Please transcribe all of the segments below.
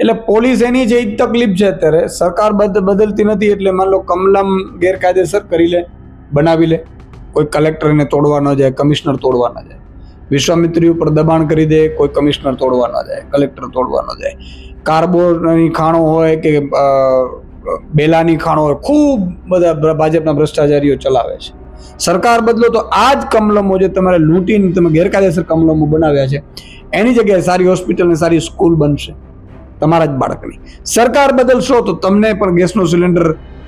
એટલે પોલીસ એની જે તકલીફ છે અત્યારે સરકાર બદલતી નથી, એટલે માન લો કમલમ ગેરકાયદેસર કરી લે, બનાવી લે, કોઈ કલેક્ટરને તોડવા ન જાય, કમિશનર તોડવા ન જાય, વિશ્વામિત્રી ઉપર દબાણ કરી દે, કોઈ કમિશનર તોડવા ન જાય, કલેક્ટર તોડવા ન જાય, કાર્બોની ખાણો હોય કે બેલાની ખાણો હોય, ખૂબ બધા ભાજપના ભ્રષ્ટાચારીઓ ચલાવે છે. સરકાર બદલો તો આ જ કમલમો જે તમારે લૂંટીને તમે ગેરકાયદેસર કમલમો બનાવ્યા છે એની જગ્યાએ સારી હોસ્પિટલ ને સારી સ્કૂલ બનશે તમારા જ બાળકની. સરકાર બદલશો તો તમને પણ ગેસનો સિલિન્ડર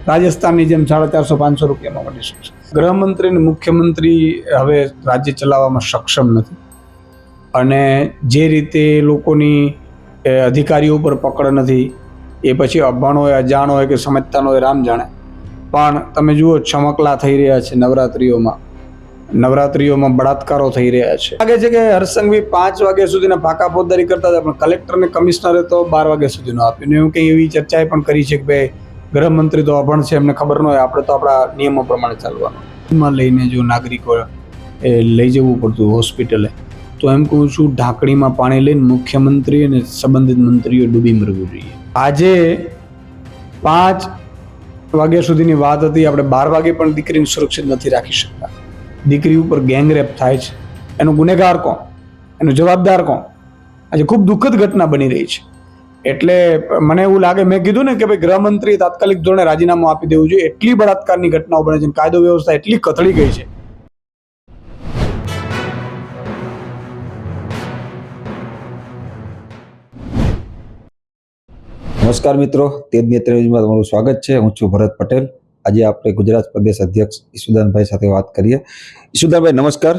રાજસ્થાનની જેમ 450-500 રૂપિયામાં મળી શકશે. ગૃહમંત્રી અને મુખ્યમંત્રી હવે રાજ્ય ચલાવવામાં સક્ષમ નથી, અને જે રીતે લોકોની અધિકારીઓ ઉપર પકડ નથી, એ પછી અભણ હોય, અજાણ હોય કે સમજતા હોય, રામ જાણે. પણ તમે જુઓ, ચમકલા થઈ રહ્યા છે નવરાત્રીઓમાં બળાત્કારો થઈ રહ્યા છે. લાગે છે કે હરસંઘવી 5 વાગ્યા સુધીના ફાંકા ફોજદારી કરતા હતા, પણ કલેક્ટર ને કમિશનરે તો 12 વાગ્યા સુધીનો આપ્યું. એવું કંઈ એવી ચર્ચાએ પણ કરી છે કે ભાઈ ગૃહમંત્રી તો અભણ છે, એમને ખબર ન હોય, આપણે તો આપણા નિયમો પ્રમાણે ચાલવાનું. એમાં લઈને જો નાગરિકો લઈ જવું પડતું હોસ્પિટલે, તો એમ કહું છું, ઢાંકણીમાં પાણી લઈને મુખ્યમંત્રી અને સંબંધિત મંત્રીઓ ડૂબી મરવું જોઈએ. આજે 5 વાગ્યા સુધીની વાત હતી, આપણે 12 વાગે પણ દીકરીને સુરક્ષિત નથી રાખી શકતા. દીકરી ઉપર ગેંગરેપ થાય છે, એનો ગુનેગાર કોણ, એનો જવાબદાર કોણ? આજે ખૂબ દુઃખદ ઘટના બની રહી છે. એટલે મને એવું લાગે, મેં કીધું ને કે ભાઈ ગૃહમંત્રી તાત્કાલિક ધોરણે રાજીનામું આપી દેવું જોઈએ. એટલી બળાત્કારની ઘટનાઓ બને છે, કાયદો વ્યવસ્થા એટલી કથળી ગઈ છે. નમસ્કાર મિત્રો, તેજ નેત્ર ન્યૂઝમાં તમારું સ્વાગત છે. હું છું ભરત પટેલ. આજે આપણે ગુજરાત પ્રદેશ અધ્યક્ષ ઈસુદાનભાઈ સાથે વાત કરીએ. ઈસુદાનભાઈ નમસ્કાર,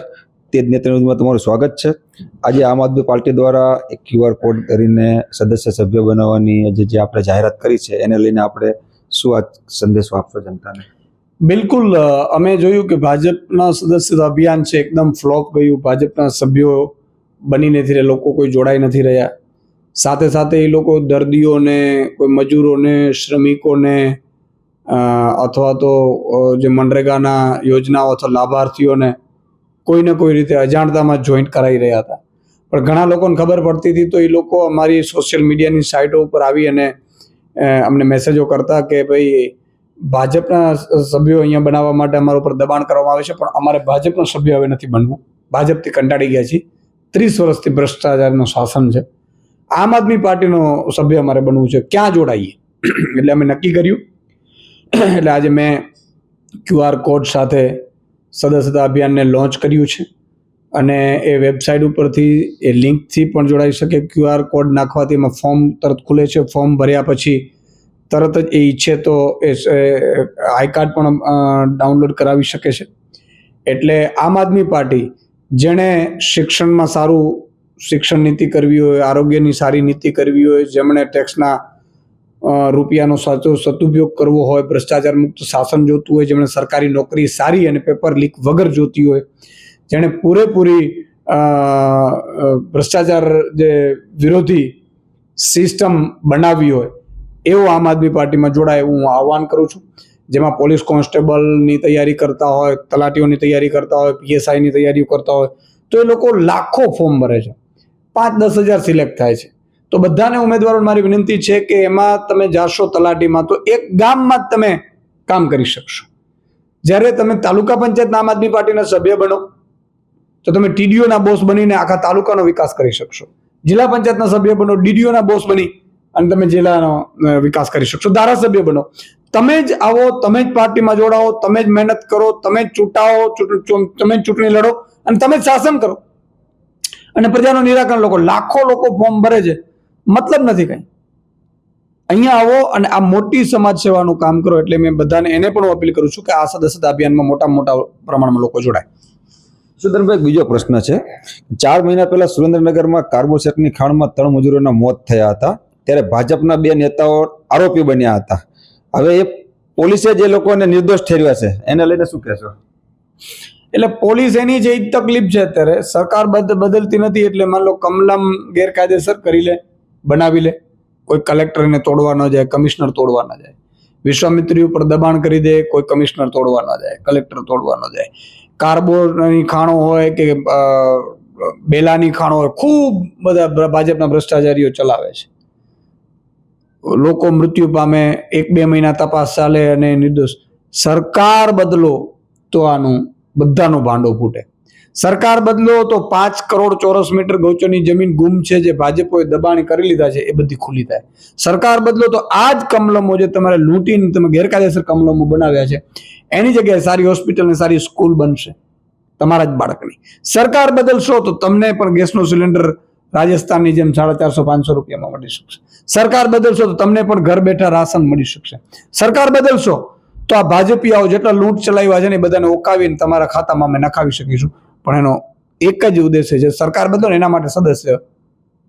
તેજ નેત્ર ન્યૂઝમાં તમારું સ્વાગત છે. આજે આમ આદમી પાર્ટી દ્વારા એક QR કોડ કરીને સભ્ય બનાવવાની જે આપણે જાહેરાત કરી છે, એને લઈને આપણે શું આ સંદેશો આપશો જનતાને? બિલકુલ, અમે જોયું કે ભાજપના સદસ્યતા અભિયાન છે એકદમ ફ્લોપ ગયું. ભાજપના સભ્યો બની નથી રહ્યા, લોકો કોઈ જોડાઈ નથી રહ્યા. સાથે સાથે એ લોકો દર્દીઓને, કોઈ મજૂરોને, શ્રમિકોને અથવા તો જે મનરેગાના યોજનાઓ અથવા લાભાર્થીઓને કોઈને કોઈ રીતે અજાણતામાં જોઈન્ટ કરાવી રહ્યા હતા. પણ ઘણા લોકોને ખબર પડતી હતી, તો એ લોકો અમારી સોશિયલ મીડિયાની સાઇટો ઉપર આવી અને અમને મેસેજો કરતા કે ભાઈ ભાજપના સભ્યો અહીંયા બનાવવા માટે અમારા ઉપર દબાણ કરવામાં આવે છે, પણ અમારે ભાજપનો સભ્ય હવે નથી બનવું. ભાજપથી કંટાળી ગયા છીએ. 30 વર્ષથી ભ્રષ્ટાચારનું શાસન છે. આમ આદમી પાર્ટીનો સભ્ય અમારે બનવું છે, ક્યાં જોડાઈએ? એટલે અમે નક્કી કર્યું. એટલે આજે મેં QR કોડ સાથે સદસ્યતા અભિયાનને લોન્ચ કર્યું છે, અને એ વેબસાઇટ ઉપરથી એ લિંકથી પણ જોડાઈ શકે. QR કોડ નાખવાથી એમાં ફોર્મ તરત ખુલે છે. ફોર્મ ભર્યા પછી તરત જ એ ઈચ્છે તો એ આઈ કાર્ડ પણ ડાઉનલોડ કરાવી શકે છે. એટલે આમ આદમી પાર્ટી, જેણે શિક્ષણમાં સારું શિક્ષણ નીતિ કરવી હોય, આરોગ્યની સારી નીતિ કરવી હોય, જેમણે ટેક્સના રૂપિયાનો સાચો સદુપયોગ કરવો હોય, ભ્રષ્ટાચાર મુક્ત શાસન જોતું હોય, જેમણે સરકારી નોકરી સારી અને પેપર લીક વગર જોતી હોય, જેણે પૂરેપૂરી ભ્રષ્ટાચાર જે વિરોધી સિસ્ટમ બનાવી હોય, એવો આમ આદમી પાર્ટીમાં જોડાય એવું હું આહવાન કરું છું. જેમાં પોલીસ કોન્સ્ટેબલની તૈયારી કરતા હોય, તલાટીઓની તૈયારી કરતા હોય, PSIની તૈયારીઓ કરતા હોય, તો એ લોકો લાખો ફોર્મ ભરે છે, 5-10 હજાર સિલેક્ટ થાય છે. તો બધાને ઉમેદવારોને મારી વિનંતી છે કે એમાં તમે જાશો તલાટીમાં, તો એક ગામમાં જ તમે કામ કરી શકશો. જ્યારે તમે તાલુકા પંચાયતના આમ આદમી પાર્ટીના સભ્ય બનો, તો તમે TDOના બોસ બનીને આખા તાલુકાનો વિકાસ કરી શકશો. જિલ્લા પંચાયતના સભ્ય બનો, DDOના બોસ બની અને તમે જિલ્લાનો વિકાસ કરી શકશો. ધારાસભ્ય બનો, તમે જ આવો, તમે જ પાર્ટીમાં જોડાઓ, તમે જ મહેનત કરો, તમે જ ચૂંટાઓ, તમે જ ચૂંટણી લડો અને તમે જ શાસન કરો અને પ્રજાનું નિરાકરણ લોકો. લાખો લોકો ફોર્મ ભરે છે, મતલબ નથી કઈ. અહીંયા આવો અને આ મોટી સમાજ સેવાનું કામ કરો. એટલે મેં બધાને એને પણ અપીલ કરું છું કે આ સદસ્યતા અભિયાનમાં મોટા પ્રમાણમાં લોકો જોડાય. સુરેન્દ્રભાઈ, બીજો પ્રશ્ન છે. 4 મહિના પહેલા સુરેન્દ્રનગરમાં કાર્બોસેટની ખાણમાં 3 મજૂરોના મોત થયા હતા, ત્યારે ભાજપના 2 નેતાઓ આરોપી બન્યા હતા. હવે એ પોલીસે જે લોકોને નિર્દોષ ઠેરવ્યા છે, એને લઈને શું કહેશો? એટલે પોલીસ એની જે તકલીફ છે અત્યારે સરકાર બદલતી નથી, એટલે માન લો કમલમ ગેરકાયદેસર કરી લે, બનાવી લે, કોઈ કલેક્ટરને તોડવા ન જાય, કમિશનર તોડવા ન જાય, વિશ્વામિત્રી ઉપર દબાણ કરી દે, કોઈ કમિશનર તોડવા ન જાય, કલેક્ટર તોડવા ન જાય, કાર્બોની ખાણો હોય કે બેલાની ખાણો હોય, ખૂબ બધા ભાજપના ભ્રષ્ટાચારીઓ ચલાવે છે. લોકો મૃત્યુ પામે, 1-2 મહિના તપાસ ચાલે અને નિર્દોષ. સરકાર બદલો તો આનું બધાનો ભાંડો ફૂટે. સરકાર બદલો તો 5 કરોડ ચોરસ મીટર ગૌચરની જમીન ગુમ છે જે ભાજપોએ દબાણ કરી લીધા છે એ બધી ખુલ્લી થાય. સરકાર બદલો તો આ જ કમલમો જે તમારે લૂંટીને તમે ગેરકાયદેસર કમલમો બનાવ્યા છે એની જગ્યાએ સારી હોસ્પિટલ ને સારી સ્કૂલ બનશે તમારા જ બાળકની. સરકાર બદલશો તો તમને પણ ગેસનો સિલિન્ડર રાજસ્થાનની જેમ 450-500 રૂપિયામાં મળી શકશે. સરકાર બદલશો તો તમને પણ ઘર બેઠા રાશન મળી શકશે. સરકાર બદલશો તો આ ભાજપીયાઓ જેટલા લૂંટ ચલાવ્યા છે ને એ બધાને ઓકાવીને તમારા ખાતામાં અમે નખાવી શકીશું. પણ એનો એક જ ઉદ્દેશ્ય છે સરકાર બદલો એના માટે સદસ્ય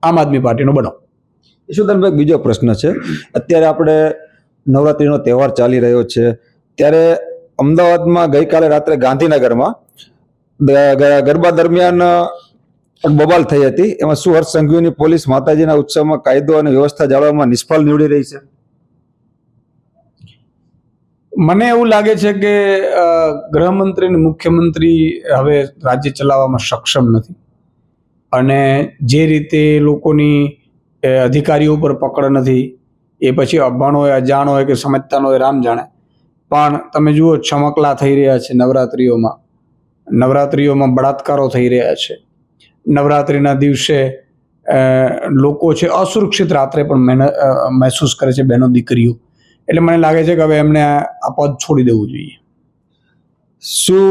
આમ આદમી પાર્ટીનો બનો. ઈશુદાનભાઈ, બીજો પ્રશ્ન છે. અત્યારે આપણે નવરાત્રીનો તહેવાર ચાલી રહ્યો છે ત્યારે અમદાવાદમાં ગઈકાલે રાત્રે ગાંધીનગરમાં ગરબા દરમિયાન બબાલ થઈ હતી. એમાં શું હર્ષ સંઘવીની પોલીસ માતાજીના ઉત્સવમાં કાયદો અને વ્યવસ્થા જાળવવામાં નિષ્ફળ નીવડી રહી છે? મને એવું લાગે છે કે ગૃહમંત્રી અને મુખ્યમંત્રી હવે રાજ્ય ચલાવવામાં સક્ષમ નથી અને જે રીતે લોકોની અધિકારીઓ ઉપર પકડ નથી, એ પછી અભણ હોય, અજાણ હોય કે સમજતા હોય, રામ જાણે. પણ તમે જુઓ ચમકલા થઈ રહ્યા છે નવરાત્રિઓમાં બળાત્કારો થઈ રહ્યા છે. નવરાત્રિના દિવસે લોકો છે અસુરક્ષિત રાત્રે પણ મહેસૂસ કરે છે બહેનો દીકરીઓ. એટલે મને લાગે છે કે હવે એમને આ પદ છોડી દેવું જોઈએ. શું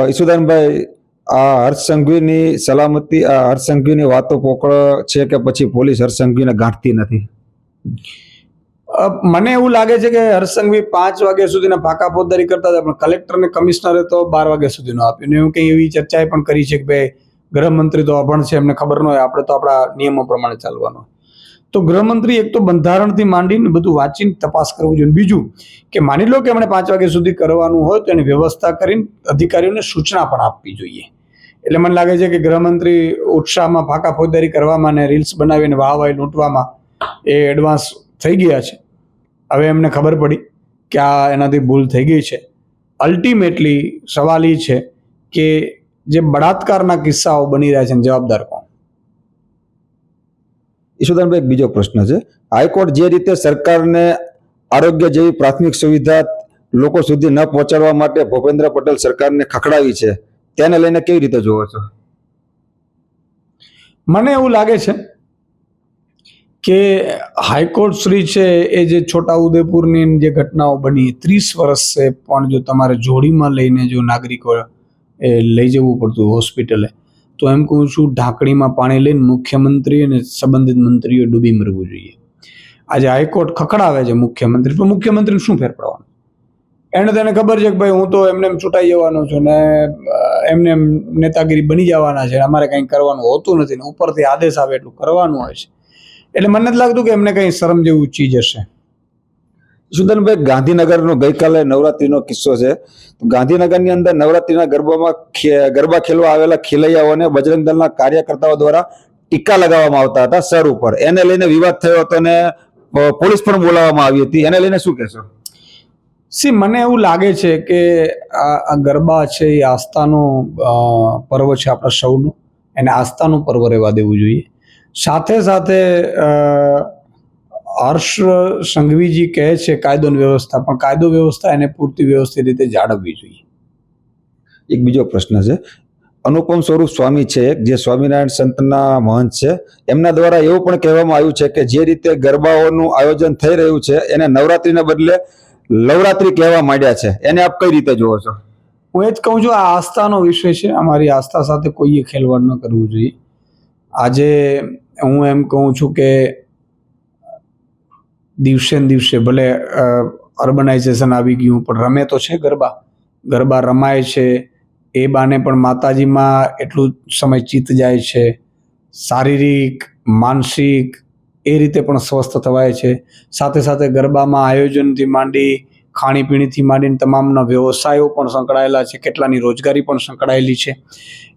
ઈશુદાનભાઈ, આ હર્ષ સંઘવીની સલામતી, આ હર્ષ સંઘવીની વાતો પોકળ છે કે પછી પોલીસ હર્ષ સંઘવીને ગાંઠતી નથી? મને એવું લાગે છે કે હર્ષ સંઘવી 5 વાગ્યા સુધીના ફાંકા ફોજદારી કરતા હતા, પણ કલેક્ટર અને કમિશનરે તો 12 વાગ્યા સુધીનો આપ્યો. ને એવું કંઈ એવી ચર્ચાએ પણ કરી છે કે ભાઈ ગૃહમંત્રી તો અભણ છે, એમને ખબર ન હોય, આપણે તો આપણા નિયમો પ્રમાણે ચાલવાનું. તો ગૃહમંત્રી એક તો બંધારણથી માંડીને બધું વાંચીને તપાસ કરવું જોઈએ. બીજું કે માની લો કે એમણે 5 વાગ્યા સુધી કરવાનું હોય તો એની વ્યવસ્થા કરીને અધિકારીઓને સૂચના પણ આપવી જોઈએ. એટલે મને લાગે છે કે ગૃહમંત્રી ઉત્સાહમાં ફાંકા ફોજદારી કરવામાં અને રીલ્સ બનાવીને વાહવાહી લૂંટવામાં એ એડવાન્સ થઈ ગયા છે. હવે એમને ખબર પડી કે આ એનાથી ભૂલ થઈ ગઈ છે. અલ્ટિમેટલી સવાલ એ છે કે જે બળાત્કારના કિસ્સાઓ બની રહ્યા છે જવાબદાર કોણ? ઈશુદાનભાઈ, બીજો પ્રશ્ન છે. હાઈકોર્ટ જે રીતે સરકારને આરોગ્ય જેવી પ્રાથમિક સુવિધા લોકો સુધી ન પહોંચાડવા માટે ભૂપેન્દ્ર પટેલ સરકારને ખખડાવી છે, તેને લઈને કેવી રીતે જોવો છો? મને એવું લાગે છે કે હાઈકોર્ટ શ્રી છે એ જે છોટાઉદેપુરની જે ઘટનાઓ બની 30 વર્ષ છે, પણ જો તમારે જોડીમાં લઈને જો નાગરિકો એ લઈ જવું પડતું હોસ્પિટલે, તો એમ કહું છું ઢાંકણીમાં પાણી લઈને મુખ્યમંત્રી અને સંબંધિત મંત્રીઓ ડૂબી મરવું જોઈએ. આજે હાઈકોર્ટ ખખડાવે છે મુખ્યમંત્રી, તો મુખ્યમંત્રી શું ફેર પડવાનો? એને તેને ખબર છે કે ભાઈ હું તો એમને ચૂંટાઈ જવાનો છું ને એમને નેતાગીરી બની જવાના છે, અમારે કંઈ કરવાનું હોતું નથી ને ઉપરથી આદેશ આવે એટલું કરવાનું હોય છે. એટલે મને નથી લાગતું કે એમને કંઈ શરમ જેવું ચીજ હશે. સુદનભાઈ, ગાંધીનગરનો ગઈકાલે નવરાત્રીનો કિસ્સો છે. ગાંધીનગરની અંદર નવરાત્રીના ગરબા ખેલવા આવેલા ખેલૈયાઓને બજરંગ દળના કાર્યકર્તાઓ દ્વારા ટીકા લગાવવામાં આવતા હતા સર ઉપર. એને લઈને વિવાદ થયો હતો અને પોલીસ પણ બોલાવવામાં આવી હતી. એને લઈને શું કહેશો? મને એવું લાગે છે કે આ ગરબા છે એ આસ્થાનો પર્વ છે આપણા સૌનું, એને આસ્થાનું પર્વ રહેવા દેવું જોઈએ. સાથે સાથે હર્ષ સંઘવીજી કહે છે કાયદો વ્યવસ્થા, પણ કાયદો વ્યવસ્થા એને પૂરતી વ્યવસ્થિત રીતે જાળવવી જોઈએ. એક બીજો પ્રશ્ન છે. અનુપમ સ્વરૂપ સ્વામી છે, જે સ્વામિનારાયણ સંતના મહંત છે, એમના દ્વારા એવું પણ કહેવામાં આવ્યું છે કે જે રીતે ગરબાઓનું આયોજન થઈ રહ્યું છે એને નવરાત્રીને બદલે લવરાત્રી કહેવા માંડ્યા છે. એને આપ કઈ રીતે જોવો છો? હું એ જ કહું છું, આ આસ્થાનો વિષય છે. અમારી આસ્થા સાથે કોઈએ ખેલવાડ ન કરવું જોઈએ. આજે હું એમ કહું છું કે દિવસે ને દિવસે ભલે અર્બનાઇઝેશન આવી ગયું, પણ રમે તો છે ગરબા રમાય છે. એ બાને પણ માતાજીમાં એટલું સમય ચિત્ત જાય છે. શારીરિક, માનસિક એ રીતે પણ સ્વસ્થ થવાય છે. સાથે સાથે ગરબામાં આયોજનથી માંડી ખાણીપીણીથી માંડીને તમામના વ્યવસાયો પણ સંકળાયેલા છે, કેટલાની રોજગારી પણ સંકળાયેલી છે.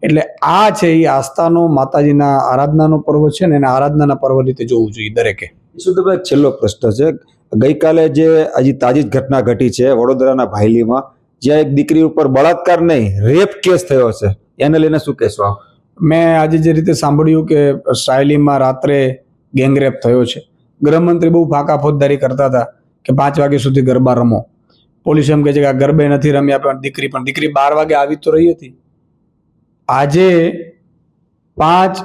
એટલે આ છે એ આસ્થાનો, માતાજીના આરાધનાનો પર્વ છે ને એને આરાધનાના પર્વ રીતે જોવું જોઈએ દરેકે. ઈશુદાનભાઈ, છેલ્લો પ્રશ્ન છે. ગઈકાલે જે હજી તાજી જ ઘટના ઘટી છે વડોદરાના ભાયલીમાં, જ્યાં એક દીકરી ઉપર બળાત્કાર નહીં રેપ કેસ થયો છે, એને લઈને શું કહેશો આપ? મેં આજે જે રીતે સાંભળ્યું કે સાયલીમાં રાત્રે ગેંગરેપ થયો છે, ગૃહમંત્રી બહુ ફાંકા ફોજદારી કરતા હતા કે 5 વાગ્યા સુધી ગરબા રમો. પોલીસ એમ કહે છે કે આ ગરબે નથી રમ્યા, પણ દીકરી 12 વાગે આવી તો રહી હતી. આજે 5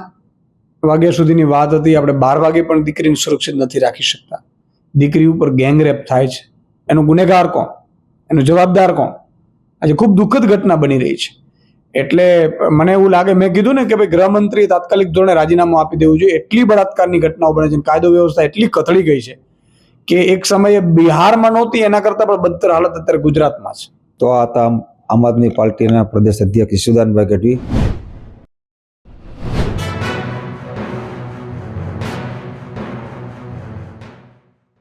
વાગ્યા સુધીની વાત હતી, આપણે 12 વાગે પણ દીકરીને સુરક્ષિત નથી રાખી શકતા. દીકરી ઉપર ગેંગરેપ થાય છે, એનો ગુનેગાર કોણ, એનો જવાબદાર કોણ? આજે ખૂબ દુઃખદ ઘટના બની રહી છે. એટલે મને એવું લાગે, મેં કીધું ને કે ભાઈ ગૃહમંત્રી તાત્કાલિક ધોરણે રાજીનામું આપી દેવું જોઈએ. એટલી બળાત્કારની ઘટનાઓ બને છે, કાયદો વ્યવસ્થા એટલી કથળી ગઈ છે કે એક સમયે બિહારમાં નહોતી, એના કરતાં પણ બદતર હાલત અત્યારે ગુજરાતમાં છે. તો આ હતા આમ આદમી પાર્ટીના પ્રદેશ અધ્યક્ષ ઈશુદાનભાઈ ગઢવી.